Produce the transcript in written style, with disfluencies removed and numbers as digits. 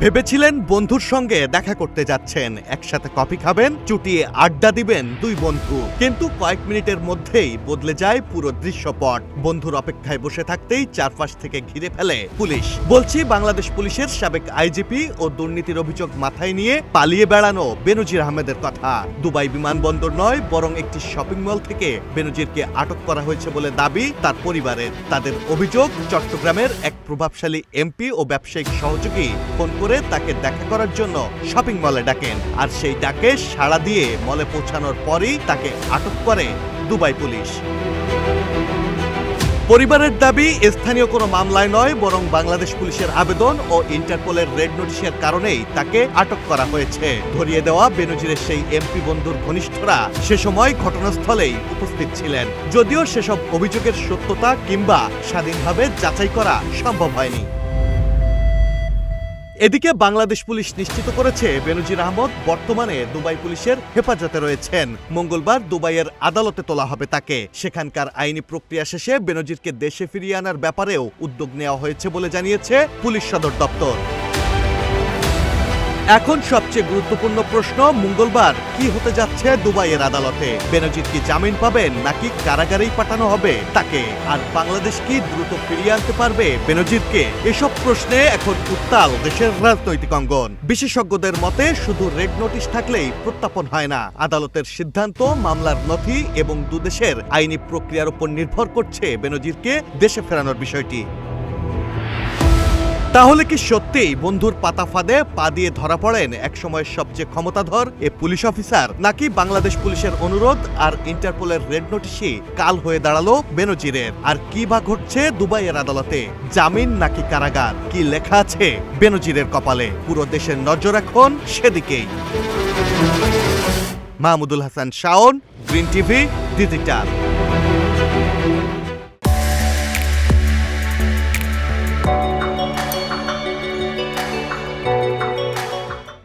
ভেবেছিলেন বন্ধুর সঙ্গে দেখা করতে যাচ্ছেন, একসাথে কফি খাবেন, চুটিয়ে আড্ডা দিবেন দুই বন্ধু, কিন্তু কয়েক মিনিটের মধ্যেই বদলে যায় পুরো দৃশ্যপট। বন্ধুর অপেক্ষায় বসে থাকতেই চারপাশ থেকে ঘিরে ফেলে পুলিশ। বলছি বাংলাদেশ পুলিশের সাবেক আইজিপি ও দুর্নীতির অভিযোগ মাথায় নিয়ে পালিয়ে বেড়ানো বেনজির আহমেদের কথা। দুবাই বিমানবন্দর নয়, বরং একটি শপিং মল থেকে বেনজিরকে আটক করা হয়েছে বলে দাবি তার পরিবারের। তাদের অভিযোগ, চট্টগ্রামের এক প্রভাবশালী এমপি ও ব্যবসায়িক সহযোগী ফোন করে তাকে দেখা করার জন্য শপিং মলে ডাকেন, আর সেই ডাকে সাড়া দিয়ে মলে পৌঁছানোর পরই তাকে আটক করে দুবাই পুলিশ। পরিবারের দাবি, স্থানীয় কোনো মামলায় নয়, বরং বাংলাদেশ পুলিশের আবেদন ও ইন্টারপোলের রেড নোটিশের কারণেই তাকে আটক করা হয়েছে। ধরিয়ে দেওয়া বেনজিরের সেই এমপি বন্ধুর ঘনিষ্ঠরা সে সময় ঘটনাস্থলেই উপস্থিত ছিলেন, যদিও সেসব অভিযোগের সত্যতা কিংবা স্বাধীনভাবে যাচাই করা সম্ভব হয়নি। এদিকে বাংলাদেশ পুলিশ নিশ্চিত করেছে বেনজির আহমদ বর্তমানে দুবাই পুলিশের হেফাজতে রয়েছেন। মঙ্গলবার দুবাইয়ের আদালতে তোলা হবে তাকে। সেখানকার আইনি প্রক্রিয়া শেষে বেনজিরকে দেশে ফিরিয়ে আনার ব্যাপারেও উদ্যোগ নেওয়া হয়েছে বলে জানিয়েছে পুলিশ সদর দপ্তর। এখন সবচেয়ে গুরুত্বপূর্ণ প্রশ্ন, মঙ্গলবার কি হতে যাচ্ছে দুবাইয়ের আদালতে? বেনজির কি জামিন পাবেন নাকি কারাগারেই পাঠানো হবে তাকে? আর বাংলাদেশ কি দ্রুত ফিরিয়ে আনতে পারবে বেনজিরকে? এসব প্রশ্নে এখন উত্তাল দেশের রাজনৈতিক অঙ্গন। বিশেষজ্ঞদের মতে শুধু রেড নোটিশ থাকলেই প্রত্যাপন হয় না। আদালতের সিদ্ধান্ত, মামলার নথি এবং দুদেশের আইনি প্রক্রিয়ার উপর নির্ভর করছে বেনজিরকে দেশে ফেরানোর বিষয়টি। তাহলে কি সত্যিই বন্ধুর পাতা ফাঁদে পা দিয়ে ধরা পড়েন একসময়ের সবচেয়ে ক্ষমতাধর এ পুলিশ অফিসার, নাকি বাংলাদেশ পুলিশের অনুরোধ আর ইন্টারপোলের রেড নোটিশই কাল হয়ে দাঁড়ালো বেনজিরের? আর কি বা ঘটছে দুবাইয়ের আদালতে? জামিন নাকি কারাগার? কি লেখা আছে বেনজিরের কপালে? পুরো দেশের নজর এখন সেদিকেই। Mahmudul Hasan Shaon, green TV digital.